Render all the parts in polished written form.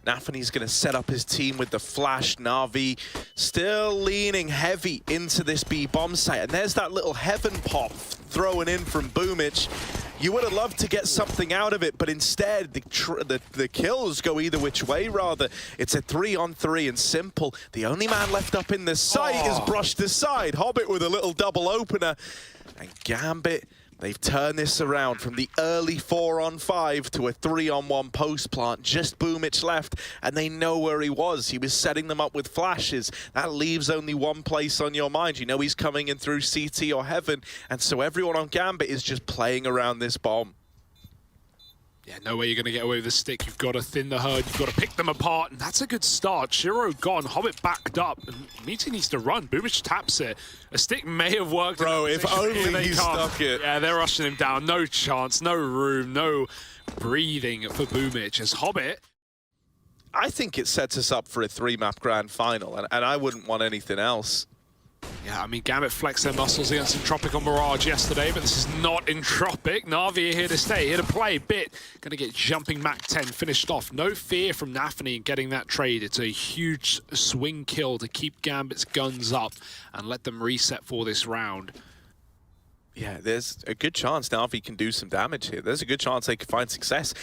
NaVi's going to set up his team with the flash. NaVi still leaning heavy into this B bomb site. And there's that little heaven pop thrown in from Boomich. You would have loved to get something out of it, but instead the kills go either which way, rather. It's a 3-on-3 and Simple. The only man left up in the site is brushed aside. Hobbit with a little double opener. And Gambit, they've turned this around from the early 4-on-5 to a 3-on-1 post plant. Just Boomich left, and they know where he was. He was setting them up with flashes. That leaves only one place on your mind. You know he's coming in through CT or Heaven, and so everyone on Gambit is just playing around this bomb. Yeah, no way you're going to get away with the stick. You've got to thin the herd. You've got to pick them apart, and that's a good start. Shiro gone, Hobbit backed up, and Meaty needs to run. Boomich taps it. A stick may have worked. Bro, if only he stuck it. Yeah, they're rushing him down. No chance, no room, no breathing for Boomich as Hobbit. I think it sets us up for a 3-map grand final, and I wouldn't want anything else. Yeah, I mean, Gambit flexed their muscles against Entropic on Mirage yesterday, but this is not Entropic. NaVi are here to stay, here to play. Bit going to get jumping Mac 10 finished off. No fear from NaVi in getting that trade. It's a huge swing kill to keep Gambit's guns up and let them reset for this round. Yeah, there's a good chance NaVi can do some damage here. There's a good chance they can find success.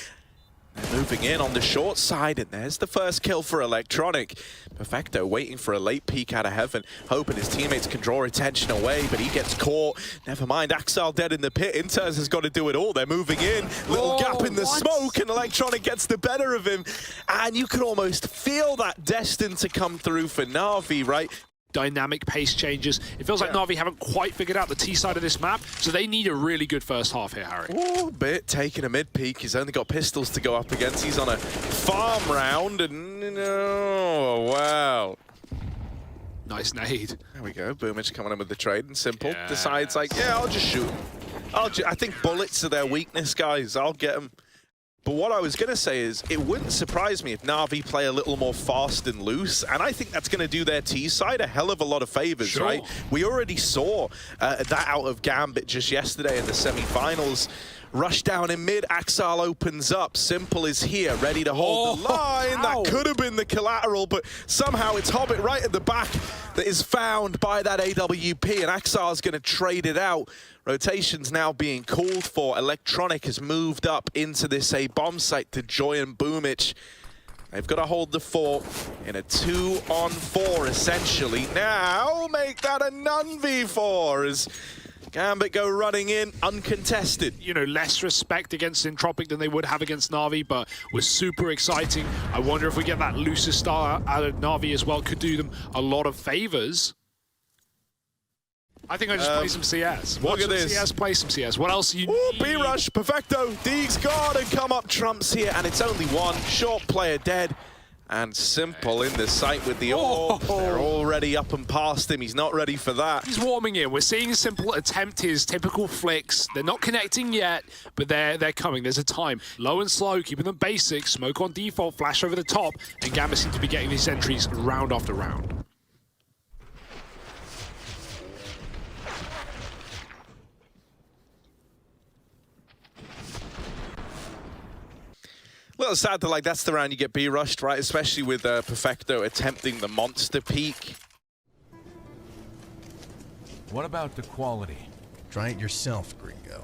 They're moving in on the short side, and there's the first kill for Electronic. Perfecto waiting for a late peek out of Heaven, hoping his teammates can draw attention away, but he gets caught. Never mind, Axal dead in the pit. Inters has got to do it all. They're moving in. Little gap in the smoke, and Electronic gets the better of him. And you can almost feel that destined to come through for NaVi, right? Dynamic pace changes. It feels like NaVi haven't quite figured out the T side of this map, so they need a really good first half here, Harry. Oh, Bit taking a mid peek. He's only got pistols to go up against. He's on a farm round, and oh, wow. Nice nade. There we go. Boomich coming in with the trade, and Simple decides, like, yeah, I'll just shoot him. I think bullets are their weakness, guys. I'll get them. But what I was going to say is, it wouldn't surprise me if NaVi play a little more fast and loose, and I think that's going to do their T side a hell of a lot of favors, right? We already saw that out of Gambit just yesterday in the semi-finals. Rush down in mid, Axal opens up. Simple is here, ready to hold the line. That could have been the collateral, but somehow it's Hobbit right at the back that is found by that AWP, and Axal's going to trade it out. Rotation's now being called for. Electronic has moved up into this A bomb site to join Boomich. They've got to hold the fort in a 2-on-4, essentially. Now make that a none-v4 as Gambit go running in, uncontested. You know, less respect against Entropic than they would have against NaVi, but was super exciting. I wonder if we get that looser start out of NaVi as well. Could do them a lot of favors. I think I just play some CS. Look at this. CS, play some CS. What else you need? B-rush, Perfecto. Deeg's got and come up trumps here, and it's only one. Short player dead. And Simple in the site with the orb. They're already up and past him. He's not ready for that. He's warming in. We're seeing Simple attempt his typical flicks. They're not connecting yet, but they're coming. There's a time. Low and slow, keeping them basic. Smoke on default, flash over the top, and Gambit seem to be getting these entries round after round. A little sad that, like, that's the round you get B-rushed, right? Especially with Perfecto attempting the monster peak. What about the quality? Try it yourself, gringo.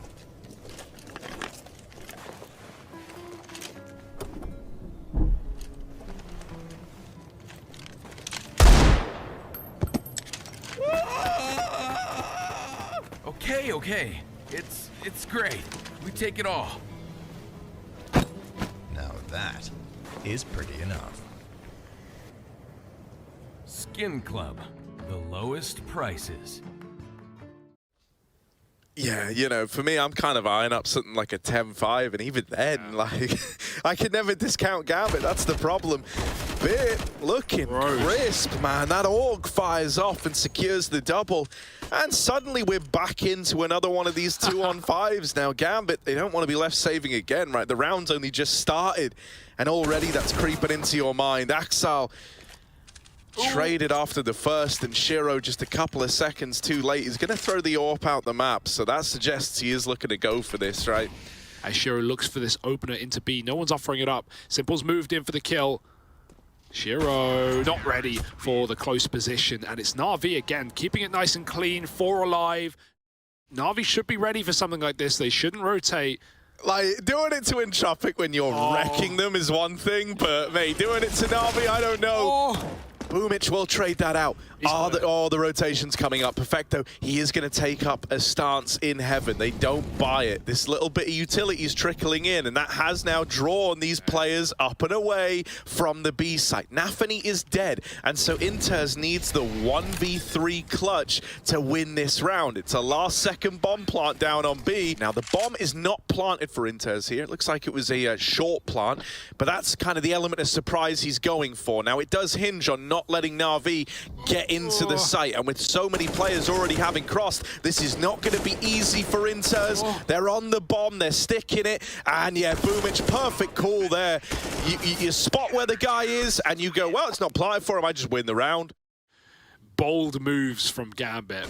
Okay. It's great. We take it all. Now that is pretty enough. Skin Club, the lowest prices. Yeah, you know, for me, I'm kind of eyeing up something like a 10-5, and even then, like, I could never discount Gambit. That's the problem. Bit looking crisp, man. That org fires off and secures the double. And suddenly we're back into another one of these 2-on-5s. Now, Gambit, they don't want to be left saving again, right? The round's only just started, and already that's creeping into your mind. Axal traded after the first, and Shiro just a couple of seconds too late. He's going to throw the AWP out the map, so that suggests he is looking to go for this, right? As Shiro looks for this opener into B, no one's offering it up. Simple's moved in for the kill. Shiro not ready for the close position, and it's NaVi again, keeping it nice and clean, 4 alive. NaVi should be ready for something like this. They shouldn't rotate. Like, doing it to Entropic when you're wrecking them is one thing, but, mate, doing it to NaVi, I don't know. Boomich will trade that out. The rotation's coming up. Perfecto, he is going to take up a stance in heaven. They don't buy it. This little bit of utility is trickling in, and that has now drawn these players up and away from the B site. nafany is dead, and so Inters needs the 1v3 clutch to win this round. It's a last-second bomb plant down on B. Now, the bomb is not planted for Inters here. It looks like it was a short plant, but that's kind of the element of surprise he's going for. Now, it does hinge on not letting NaVi get into the site, and with so many players already having crossed, this is not going to be easy for Inters. They're on the bomb, they're sticking it, and yeah, Boomich, perfect call there. You spot where the guy is, and you go, well, it's not planted for him, I just win the round. Bold moves from Gambit.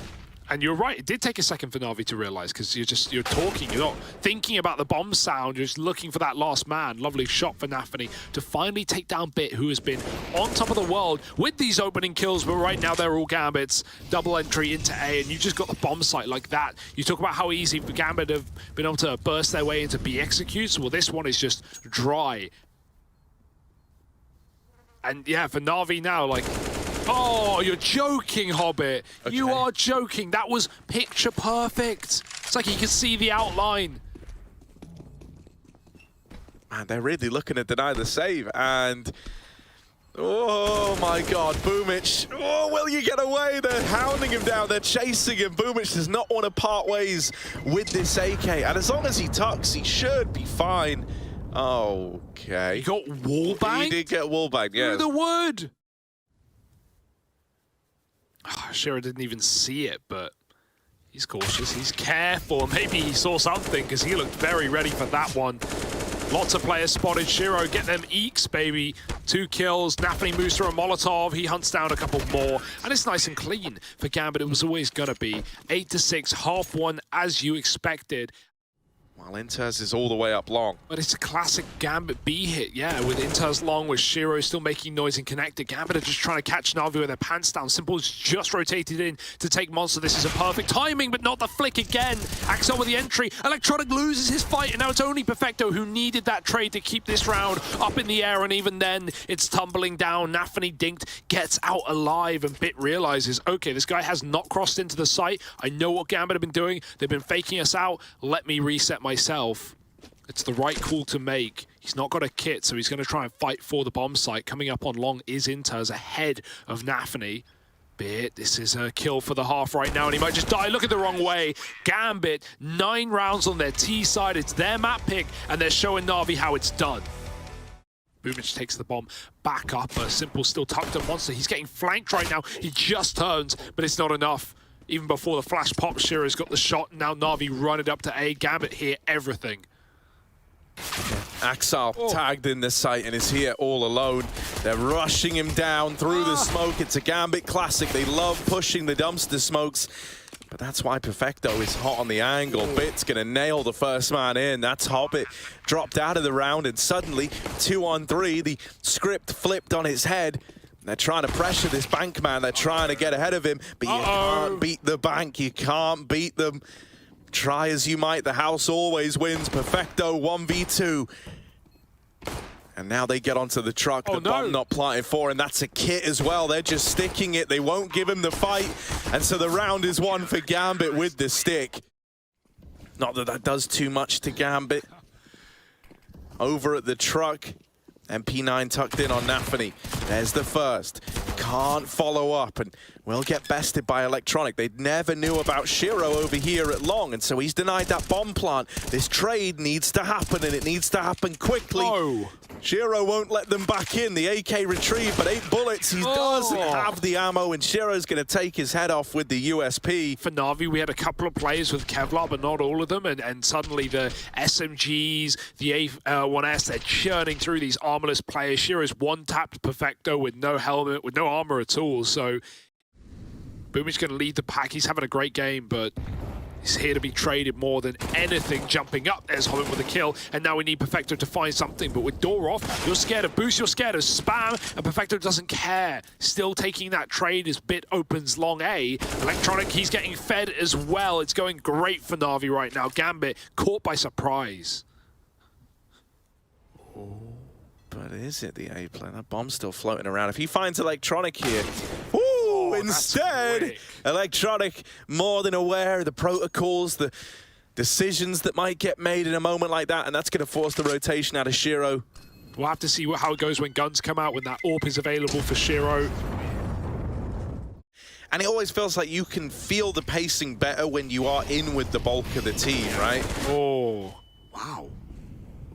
And you're right, it did take a second for NaVi to realize, because you're talking, you're not thinking about the bomb sound, you're just looking for that last man. Lovely shot for nafany to finally take down Bit, who has been on top of the world with these opening kills, but right now they're all Gambits. Double entry into A, and you just got the bomb site like that. You talk about how easy for Gambit have been able to burst their way into B executes. Well, this one is just dry. And yeah, for NaVi now, like, oh, you're joking, Hobbit. Okay. You are joking. That was picture perfect. It's like you can see the outline. Man, they're really looking to deny the save, and oh my god, Boomich. Oh, will you get away? They're hounding him down, they're chasing him. Boomich does not want to part ways with this AK, and as long as he tucks, he should be fine. Okay. He got wallbanged? He did get wallbanged, yeah. Through the wood! Oh, Shiro didn't even see it, but he's cautious, he's careful. Maybe he saw something, because he looked very ready for that one. Lots of players spotted Shiro, get them eeks, baby. 2 kills, nafany moves through a Molotov, he hunts down a couple more, and it's nice and clean for Gambit. It was always gonna be 8-6, half one as you expected. While Inters is all the way up long. But it's a classic Gambit B hit, yeah, with Inters long, with Shiro still making noise and connected. Gambit are just trying to catch NaVi with their pants down. Simple's just rotated in to take Monster. This is a perfect timing, but not the flick again. Axel with the entry. Electronic loses his fight, and now it's only Perfecto who needed that trade to keep this round up in the air, and even then, it's tumbling down. nafany dinked, gets out alive, and Bit realizes, okay, this guy has not crossed into the site. I know what Gambit have been doing. They've been faking us out. Let me reset myself. It's the right call to make. He's not got a kit, so he's going to try and fight for the bomb site. Coming up on long is Inters ahead of nafany. Bit, this is a kill for the half right now, and he might just die. Look at the wrong way. Gambit, 9 rounds on their T side. It's their map pick, and they're showing NaVi how it's done. Boomich takes the bomb back up. Simple still tucked at Monster. He's getting flanked right now. He just turns, but it's not enough. Even before the flash pop, Shiro's got the shot. Now NaVi run it up to A. Gambit here, everything. Axel tagged in the site and is here all alone. They're rushing him down through the smoke. It's a Gambit classic. They love pushing the dumpster smokes. But that's why Perfecto is hot on the angle. Bit's going to nail the first man in. That's Hobbit dropped out of the round, and suddenly 2-on-3. The script flipped on its head. They're trying to pressure this bank man. They're trying to get ahead of him, but you can't beat the bank. You can't beat them. Try as you might, the house always wins. Perfecto 1v2. And now they get onto the truck. The bomb not planted for, and that's a kit as well. They're just sticking it. They won't give him the fight. And so the round is won for Gambit with the stick. Not that that does too much to Gambit. Over at the truck. MP9 tucked in on nafany. There's the first. Can't follow up, and will get bested by Electronic. They never knew about Shiro over here at long, and so he's denied that bomb plant. This trade needs to happen, and it needs to happen quickly. Shiro won't let them back in. The AK retrieved, but 8 bullets. He doesn't have the ammo, and Shiro's going to take his head off with the USP. For NaVi, we had a couple of players with Kevlar, but not all of them, and suddenly the SMGs, the A1S, they're churning through these armorless players. Shiro's one-tapped Perfecto with no helmet, with no armor at all, so Boomich going to lead the pack. He's having a great game, but He's here to be traded more than anything, jumping up. There's Hobbit with a kill, and now we need Perfecto to find something. But with door off, you're scared of boost, you're scared of spam, and Perfecto doesn't care. Still taking that trade as Bit opens long A. Electronic, he's getting fed as well. It's going great for NaVi right now. Gambit caught by surprise. But is it the A plan? That bomb's still floating around. If he finds Electronic here, instead, Electronic more than aware of the protocols, the decisions that might get made in a moment like that, and that's going to force the rotation out of Shiro. We'll have to see how it goes when guns come out, when that AWP is available for Shiro. And it always feels like you can feel the pacing better when you are in with the bulk of the team, right? Oh, wow.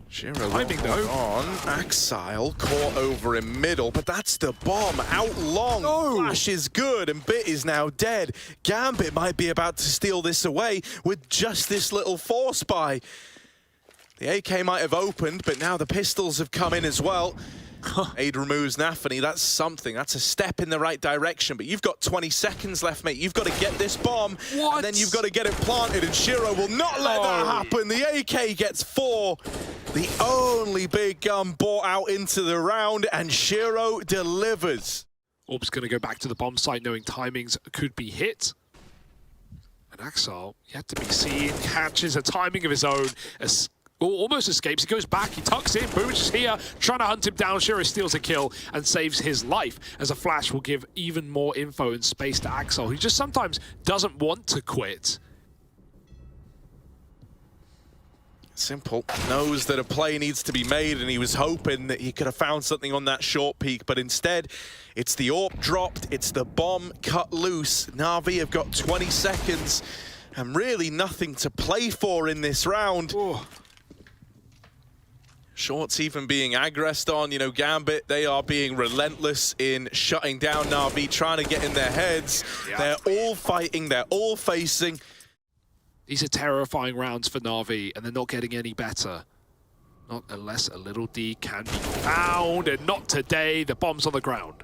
Shiro Timing though. on. Axile caught over in middle, but that's the bomb. Out long. Flash is good, and Bit is now dead. Gambit might be about to steal this away with just this little force buy. The AK might have opened, but now the pistols have come in as well. Aid removes NaVi. That's something. That's a step in the right direction. But you've got 20 seconds left, mate. You've got to get this bomb, and then you've got to get it planted. And Shiro will not let that happen. The AK gets 4. The only big gun brought out into the round, and Shiro delivers. Orb's going to go back to the bomb site, knowing timings could be hit. And Axel, yet to be seen, catches a timing of his own. Almost escapes, he goes back, he tucks in, Booch is here, trying to hunt him down. Shiro steals a kill and saves his life, as a flash will give even more info and space to Axel, who just sometimes doesn't want to quit. Simple. Knows that a play needs to be made, and he was hoping that he could have found something on that short peak, but instead, it's the AWP dropped, it's the bomb cut loose. NaVi have got 20 seconds, and really nothing to play for in this round. Ooh. Short's even being aggressed on, you know, Gambit, they are being relentless in shutting down NaVi, trying to get in their heads. Yeah. They're all fighting, they're all facing. These are terrifying rounds for NaVi, and they're not getting any better. Not unless a little D can be found, and not today. The bomb's on the ground.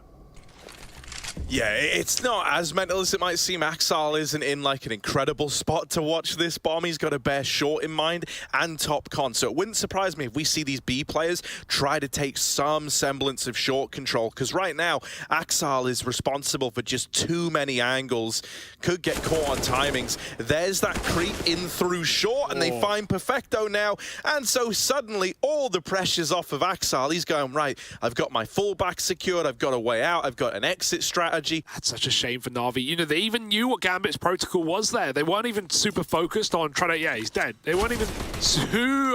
Yeah, it's not as mental as it might seem. Axel isn't in like an incredible spot to watch this bomb. He's got a bare short in mind and top con. So it wouldn't surprise me if we see these B players try to take some semblance of short control. Because right now, Axel is responsible for just too many angles. Could get caught on timings. There's that creep in through short, and they find Perfecto now. And so suddenly, all the pressure's off of Axel. He's going, right, I've got my fullback secured. I've got a way out. I've got an exit strategy. That's such a shame for NaVi. You know, they even knew what Gambit's protocol was there. They weren't even super focused on trying to, yeah, he's dead. They weren't even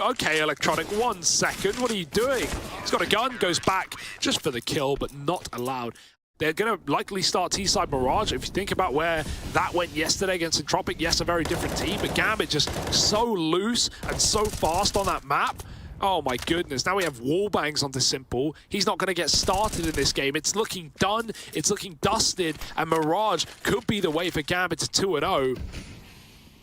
okay, Electronic, 1 second. What are you doing? He's got a gun, goes back just for the kill, but not allowed. They're going to likely start T-side Mirage. If you think about where that went yesterday against Entropic, yes, a very different team, but Gambit just so loose and so fast on that map. Oh my goodness, now we have wall bangs onto Simple. He's not going to get started in this game. It's looking done, it's looking dusted, and Mirage could be the way for Gambit to 2-0.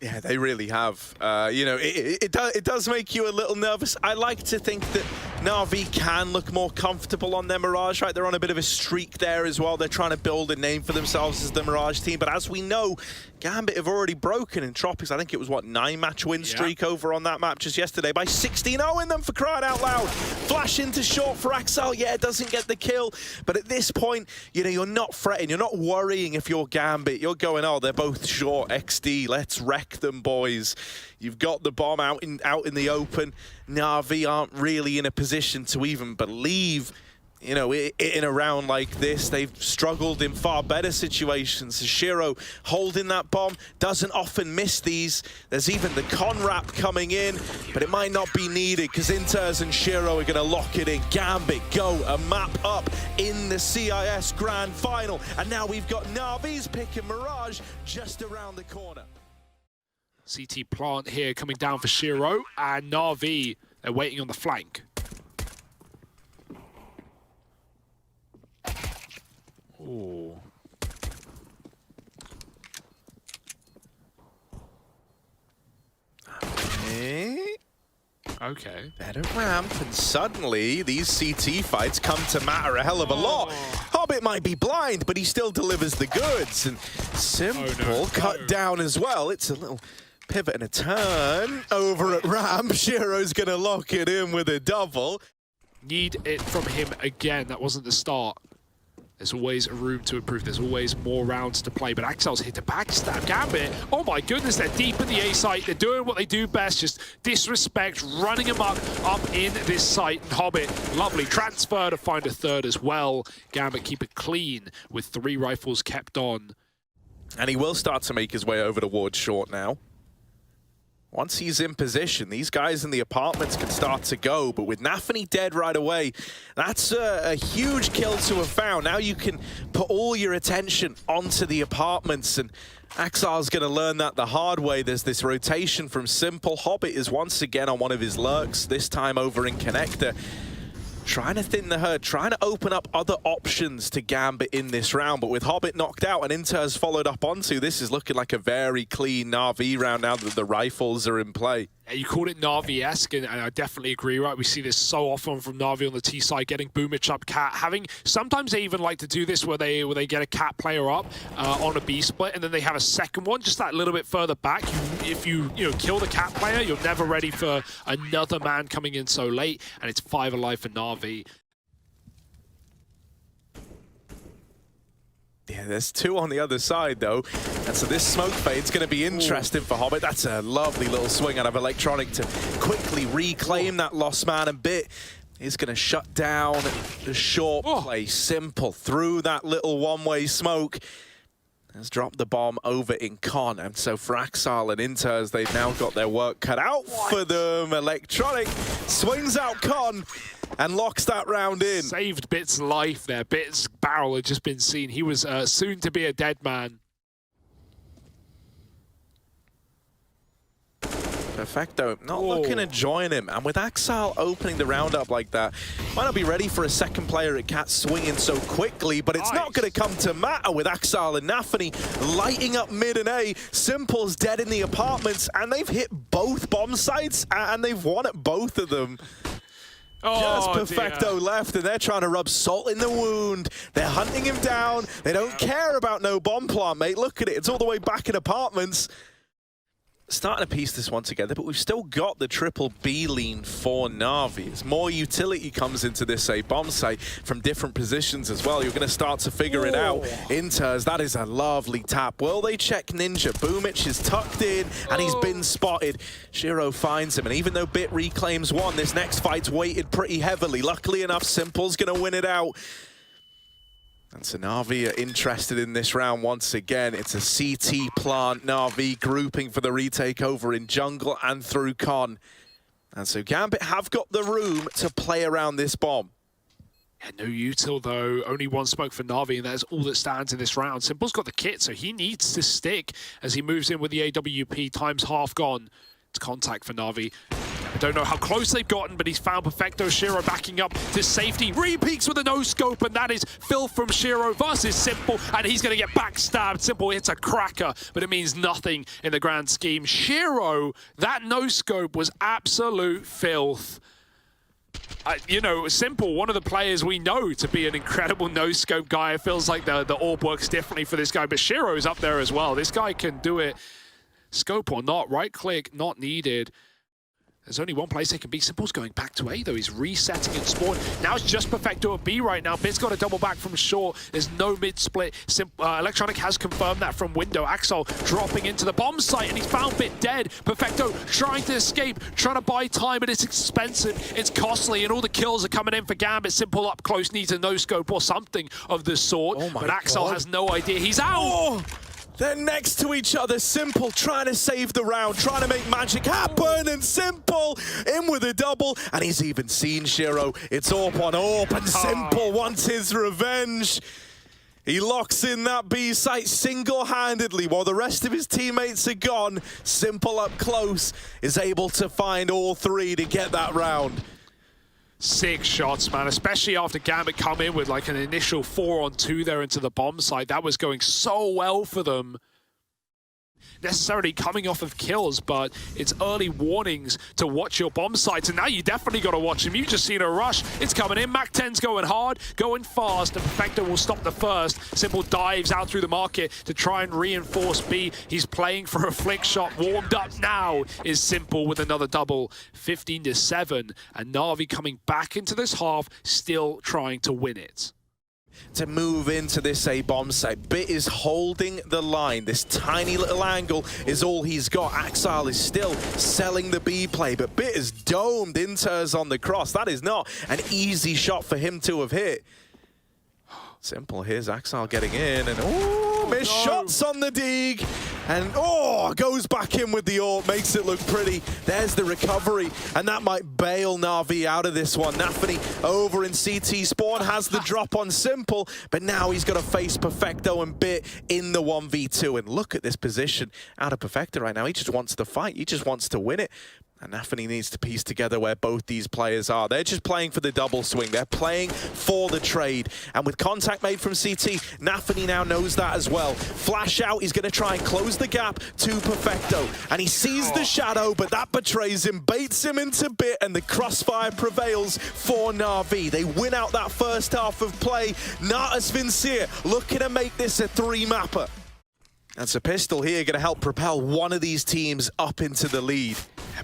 Yeah, they really have. You know, it does make you a little nervous. I like to think that NaVi can look more comfortable on their Mirage, right? They're on a bit of a streak there as well. They're trying to build a name for themselves as the Mirage team. But as we know, Gambit have already broken Entropics. I think it was, what, 9-match win streak over on that map just yesterday by 16-0 them, for crying out loud. Flash into short for Axel. Yeah, doesn't get the kill. But at this point, you know, you're not fretting. You're not worrying if you're Gambit. You're going, oh, they're both short. XD, let's wreck them, boys. You've got the bomb out in the open. NaVi aren't really in a position to even believe, you know, in a round like this. They've struggled in far better situations. Shiro holding that bomb, doesn't often miss these. There's even the con wrap coming in, but it might not be needed because Inters and Shiro are going to lock it in. Gambit go a map up in the CIS Grand Final, and now we've got NaVi's pick and Mirage just around the corner. CT plant here coming down for Shiro, and NaVi, they're waiting on the flank. Ooh. Okay. Better ramp, and suddenly these CT fights come to matter a hell of a lot. Hobbit might be blind, but he still delivers the goods. And Simple cut down as well. It's a little Pivot and a turn over at ramp. Shiro's going to lock it in with a double. Need it from him again. That wasn't the start. There's always room to improve. There's always more rounds to play. But Axel's hit a backstab. Gambit, oh my goodness, they're deep in the A site. They're doing what they do best, just disrespect, running amok up in this site. And Hobbit, lovely transfer to find a third as well. Gambit keep it clean with 3 rifles kept on. And he will start to make his way over towards short now. Once he's in position, these guys in the apartments can start to go, but with nafany dead right away, that's a huge kill to have found. Now you can put all your attention onto the apartments, and Axar's going to learn that the hard way. There's this rotation from Simple. Hobbit is once again on one of his lurks, this time over in Connector. Trying to thin the herd, trying to open up other options to Gambit in this round. But with Hobbit knocked out and Inter's followed up onto, this is looking like a very clean NaVi round now that the rifles are in play. Yeah, you called it NaVi-esque, and I definitely agree, right? We see this so often from NaVi on the T side, getting Boomich up cat. Sometimes they even like to do this where they get a cat player up on a B split, and then they have a second one just that little bit further back. If you kill the cat player, you're never ready for another man coming in so late, and it's 5 alive for NaVi. Yeah, there's 2 on the other side, though. And so this smoke fade's going to be interesting for Hobbit. That's a lovely little swing out of Electronic to quickly reclaim that lost man a bit. He's going to shut down the short play. Simple through that little one-way smoke. Has dropped the bomb over in Con. And so for Axal and Inters, they've now got their work cut out for them. Electronic swings out Con and locks that round in. Saved Bit's life there. Bit's barrel had just been seen. He was soon to be a dead man. Perfecto not looking to join him. And with Axal opening the round up like that, might not be ready for a second player at Cat swinging so quickly, but it's not going to come to matter with Axal and nafany lighting up mid and A. Simple's dead in the apartments, and they've hit both bomb sites, and they've won at both of them. Just Perfecto left, and they're trying to rub salt in the wound. They're hunting him down. They don't care about no bomb plant, mate. Look at it. It's all the way back in apartments. Starting to piece this one together, but we've still got the triple B lean for NaVi. As more utility comes into this bomb site from different positions as well, you're going to start to figure it out. Inters, that is a lovely tap. Will they check Ninja? Boomich is tucked in, and he's been spotted. Shiro finds him, and even though Bit reclaims one, this next fight's weighted pretty heavily. Luckily enough, Simple's going to win it out. And so NaVi are interested in this round once again. It's a CT plant NaVi grouping for the retake over in jungle and through Con. And so Gambit have got the room to play around this bomb. Yeah, no util though, only 1 smoke for NaVi, and that is all that stands in this round. Simple's got the kit, so he needs to stick as he moves in with the AWP. Time's half gone. It's contact for NaVi. I don't know how close they've gotten, but he's found Perfecto. Shiro backing up to safety. Re-peeks with a no-scope, and that is filth from Shiro versus Simple, and he's going to get backstabbed. Simple hits a cracker, but it means nothing in the grand scheme. Shiro, that no-scope was absolute filth. Simple, one of the players we know to be an incredible no-scope guy. It feels like the orb works differently for this guy, but Shiro's up there as well. This guy can do it. Scope or not, right-click, not needed. There's only one place they can be. Simple's going back to A, though. He's resetting in spawn. Now it's just Perfecto at B right now. Bit's got a double back from short. There's no mid-split. Electronic has confirmed that from window. Axel dropping into the bomb site, and he's found Bit dead. Perfecto trying to escape, trying to buy time, but it's expensive. It's costly, and all the kills are coming in for Gambit. Simple up close, needs a no-scope or something of the sort. But Axel has no idea. He's out! They're next to each other. Simple trying to save the round, trying to make magic happen, and Simple in with a double, and he's even seen Shiro. It's AWP on AWP, and Simple wants his revenge. He locks in that B site single-handedly while the rest of his teammates are gone. Simple up close is able to find all 3 to get that round. 6 shots, man, especially after Gambit come in with like an initial 4-on-2 there into the bomb site. That was going so well for them. necessarily coming off of kills, but it's early warnings to watch your bomb sites, and now you definitely got to watch him. You've just seen a rush. It's coming in. Mac 10's going hard, going fast, and Perfecto will stop the first. Simple dives out through the market to try and reinforce B. He's playing for a flick shot. Warmed up now is Simple with another double. 15-7, and NaVi coming back into this half, still trying to win it. To move into this A bomb site. Bit is holding the line. This tiny little angle is all he's got. Axal is still selling the B play, but Bit is domed. Inter's on the cross. That is not an easy shot for him to have hit. Simple. Here's Axal getting in, and missed shots on the dig, and goes back in with the AWP, makes it look pretty. There's the recovery, and that might bail NaVi out of this one. nafany over in CT spawn has the drop on Simple, but now he's got to face Perfecto and Bit in the 1v2. And look at this position out of Perfecto right now. He just wants to fight. He just wants to win it. And nafany needs to piece together where both these players are. They're just playing for the double swing. They're playing for the trade. And with contact made from CT, nafany now knows that as well. Flash out, he's going to try and close the gap to Perfecto. And he sees the shadow, but that betrays him, baits him into Bit, and the crossfire prevails for NaVi. They win out that first half of play. Natas Vincere looking to make this a 3-mapper. That's a pistol here going to help propel one of these teams up into the lead.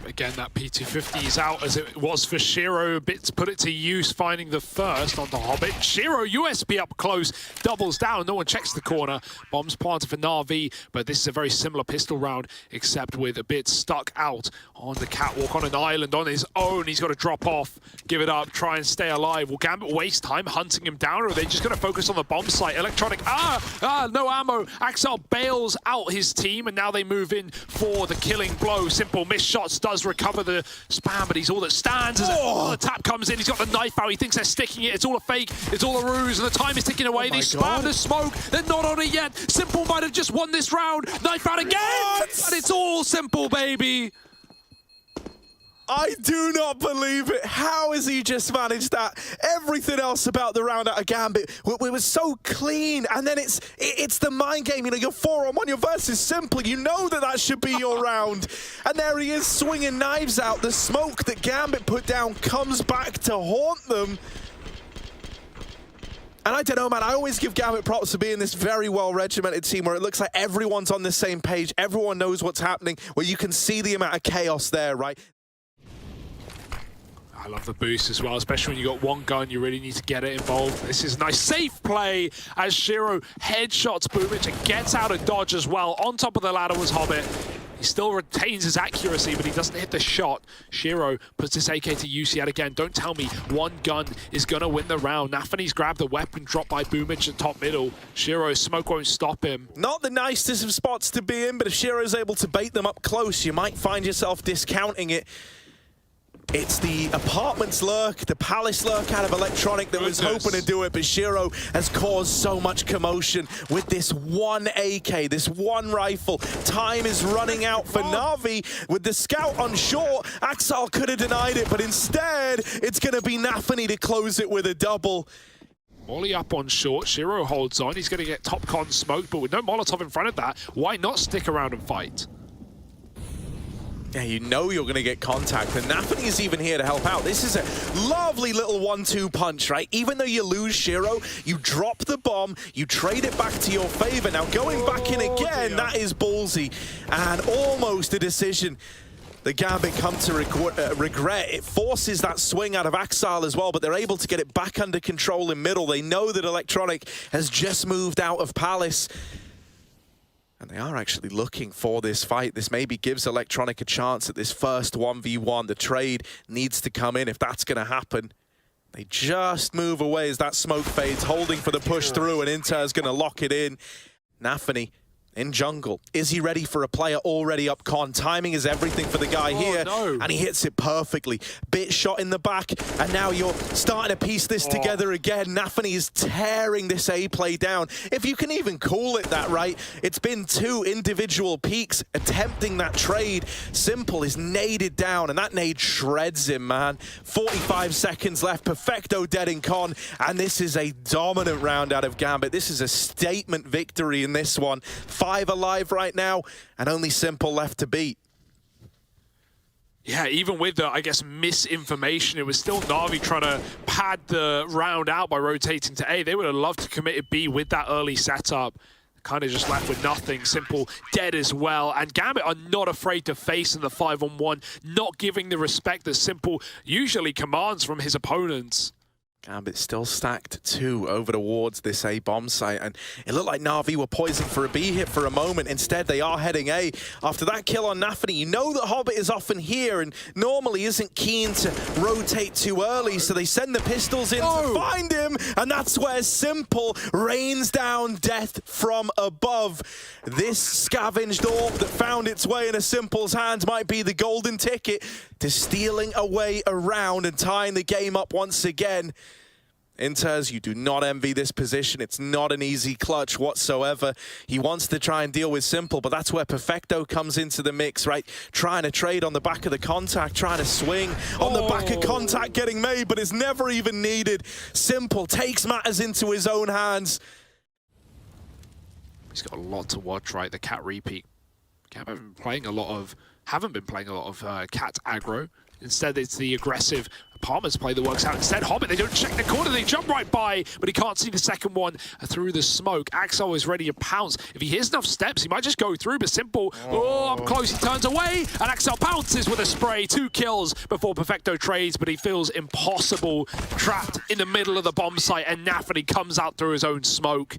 Again, that P250 is out as it was for Shiro. Bits put it to use, finding the first on the Hobbit. Shiro, USB up close, doubles down. No one checks the corner. Bombs planted for NaVi, but this is a very similar pistol round, except with a Bit stuck out on the catwalk on an island on his own. He's got to drop off, give it up, try and stay alive. Will Gambit waste time hunting him down, or are they just going to focus on the bomb site? Electronic, no ammo. Axel bails out his team, and now they move in for the killing blow. Simple missed shots, does recover the spam, but he's all that stands as the tap comes in. He's got the knife out. He thinks they're sticking it. It's all a fake. It's all a ruse, and the time is ticking away. They spam the smoke. They're not on it yet. Simple might have just won this round. Knife out again, and it's all Simple, baby. I do not believe it. How has he just managed that? Everything else about the round out of Gambit, we were so clean. And then it's the mind game. You know, you're 4-on-1, your versus Simple. You know that should be your round. And there he is swinging knives out. The smoke that Gambit put down comes back to haunt them. And I don't know, man, I always give Gambit props for being this very well-regimented team where it looks like everyone's on the same page, everyone knows what's happening, where you can see the amount of chaos there, right? I love the boost as well, especially when you got one gun, you really need to get it involved. This is a nice safe play as Shiro headshots Boomich and gets out of dodge as well. On top of the ladder was Hobbit. He still retains his accuracy, but he doesn't hit the shot. Shiro puts his AK to use yet again. Don't tell me one gun is going to win the round. nafany's grabbed the weapon dropped by Boomich at top middle. Shiro's smoke won't stop him. Not the nicest of spots to be in, but if Shiro's able to bait them up close, you might find yourself discounting it. It's the apartments lurk, the palace lurk out of Electronic that was hoping to do it, but Shiro has caused so much commotion with this one AK, this one rifle. Time is running out for NaVi with the scout on short. Axal could have denied it, but instead it's going to be nafany to close it with a double. Molly up on short, Shiro holds on. He's going to get top con smoked, but with no Molotov in front of that, why not stick around and fight? Yeah, you know you're going to get contact, and nafany is even here to help out. This is a lovely little 1-2 punch, right? Even though you lose Shiro, you drop the bomb, you trade it back to your favor. Now going back in again, that is ballsy, and almost a decision the Gambit come to regret. It forces that swing out of Axal as well, but they're able to get it back under control in middle. They know that Electronic has just moved out of Palace. And they are actually looking for this fight. This maybe gives Electronic a chance at this first 1v1. The trade needs to come in if that's going to happen. They just move away as that smoke fades, holding for the push through, and Inter's going to lock it in. nafany in jungle. Is he ready for a player already up con? Timing is everything for the guy here, and he hits it perfectly. Bit shot in the back, and now you're starting to piece this together again. nafany is tearing this A play down. If you can even call it that, right? It's been two individual peaks attempting that trade. Simple is naded down, and that nade shreds him, man. 45 seconds left. Perfecto dead in con, and this is a dominant round out of Gambit. This is a statement victory in this one. 5 alive right now, and only Simple left to beat. Yeah, even with the, I guess, misinformation, it was still NaVi trying to pad the round out by rotating to A. They would have loved to commit to B with that early setup. Kind of just left with nothing. Simple dead as well. And Gambit are not afraid to face in the 5-on-1, not giving the respect that Simple usually commands from his opponents. Gambit still stacked 2 over towards this A bomb site, and it looked like NaVi were poising for a B hit for a moment. Instead, they are heading A. After that kill on nafny, you know that Hobbit is often here and normally isn't keen to rotate too early, so they send the pistols in to find him, and that's where Simple rains down death from above. This scavenged orb that found its way in a Simple's hands might be the golden ticket to stealing away around and tying the game up once again. Inters, you do not envy this position. It's not an easy clutch whatsoever. He wants to try and deal with Simple, but that's where Perfecto comes into the mix, right? Trying to trade on the back of the contact, trying to swing on the back of contact getting made, but it's never even needed. Simple takes matters into his own hands. He's got a lot to watch, right? The cat repeat. Haven't been playing a lot of cat aggro. Instead, it's the aggressive Palmer's play that works out. Instead, Hobbit, they don't check the corner, they jump right by, but he can't see the second one through the smoke. Axel is ready to pounce. If he hears enough steps, he might just go through, but Simple, up close, he turns away, and Axel pounces with a spray. 2 kills before Perfecto trades, but he feels impossible, trapped in the middle of the bomb site, and nafny comes out through his own smoke.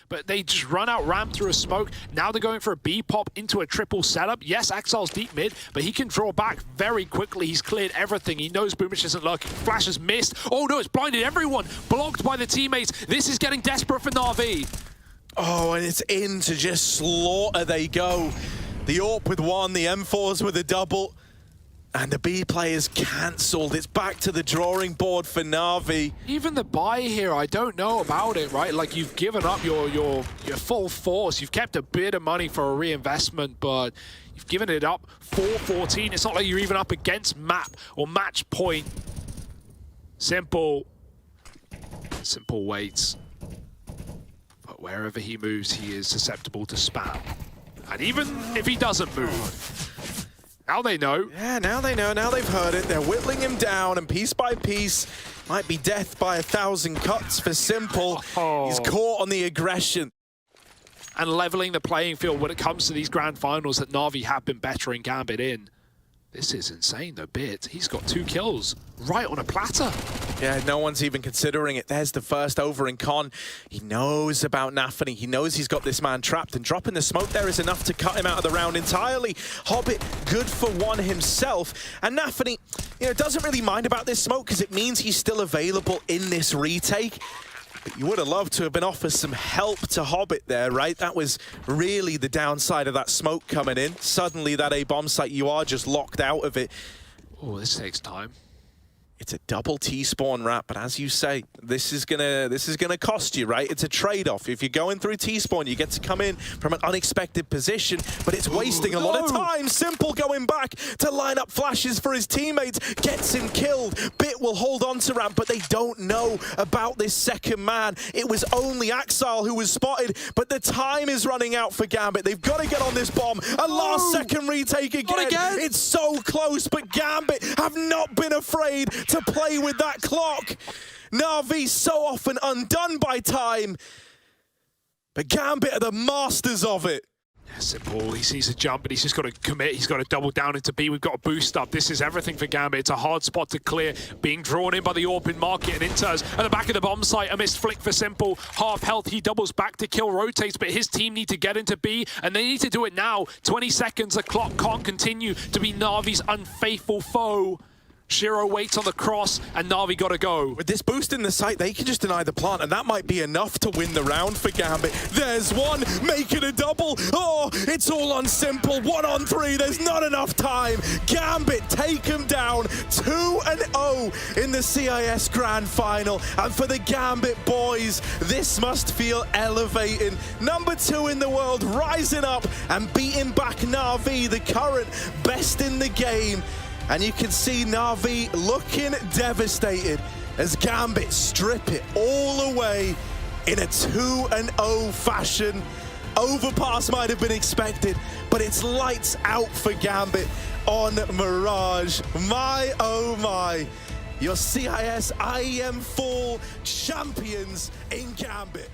But they just run out ramp through a smoke. Now they're going for a B pop into a triple setup. Yes, Axel's deep mid, but he can draw back very quickly. He's cleared everything. He knows Boomich isn't lurking. Flash has missed. Oh no, it's blinded everyone. Blocked by the teammates. This is getting desperate for NaVi. Oh, and it's in to just slaughter they go. The AWP with 1, the M4s with a double. And the B play is cancelled. It's back to the drawing board for NaVi. Even the buy here, I don't know about it, right? Like, you've given up your full force. You've kept a bit of money for a reinvestment, but you've given it up. 4-14. It's not like you're even up against map or match point. Simple waits. But wherever he moves, he is susceptible to spam. And even if he doesn't move, now they know. Yeah, now they know. Now they've heard it. They're whittling him down, and piece by piece, might be death by 1,000 cuts for Simple. He's caught on the aggression. And leveling the playing field when it comes to these grand finals that NaVi have been bettering Gambit in. This is insane, though, Bit. He's got 2 kills right on a platter. Yeah, no one's even considering it. There's the first over in Con. He knows about nafny. He knows he's got this man trapped, and dropping the smoke there is enough to cut him out of the round entirely. Hobbit, good for 1 himself. And nafny, doesn't really mind about this smoke because it means he's still available in this retake. But you would have loved to have been offered some help to Hobbit there, right? That was really the downside of that smoke coming in. Suddenly that A bomb site, you are just locked out of it. Oh, this takes time. It's a double T-spawn wrap, but as you say, this is gonna cost you, right? It's a trade-off. If you're going through T-spawn, you get to come in from an unexpected position, but it's wasting a lot of time. Simple going back to line up flashes for his teammates, gets him killed. Bit will hold on to ramp, but they don't know about this second man. It was only Axel who was spotted, but the time is running out for Gambit. They've got to get on this bomb. A last-second retake again. It's so close, but Gambit have not been afraid to play with that clock. NaVi so often undone by time, but Gambit are the masters of it. Simple, he sees a jump, but he's just got to commit. He's got to double down into B. We've got a boost up. This is everything for Gambit. It's a hard spot to clear. Being drawn in by the AWP market, and Inters at the back of the bomb site. A missed flick for Simple. Half health. He doubles back to kill, rotates, but his team need to get into B, and they need to do it now. 20 seconds. The clock can't continue to be NaVi's unfaithful foe. Shiro waits on the cross, and NaVi got to go. With this boost in the site, they can just deny the plant, and that might be enough to win the round for Gambit. There's 1, make it a double. Oh, it's all on Simple. 1 on 3, there's not enough time. Gambit take him down 2-0 in the CIS Grand Final. And for the Gambit boys, this must feel elevating. Number 2 in the world, rising up and beating back NaVi, the current best in the game. And you can see NaVi looking devastated as Gambit strip it all away in a 2-0 fashion. Overpass might have been expected, but it's lights out for Gambit on Mirage. My, oh my. Your CIS IEM fall champions in Gambit.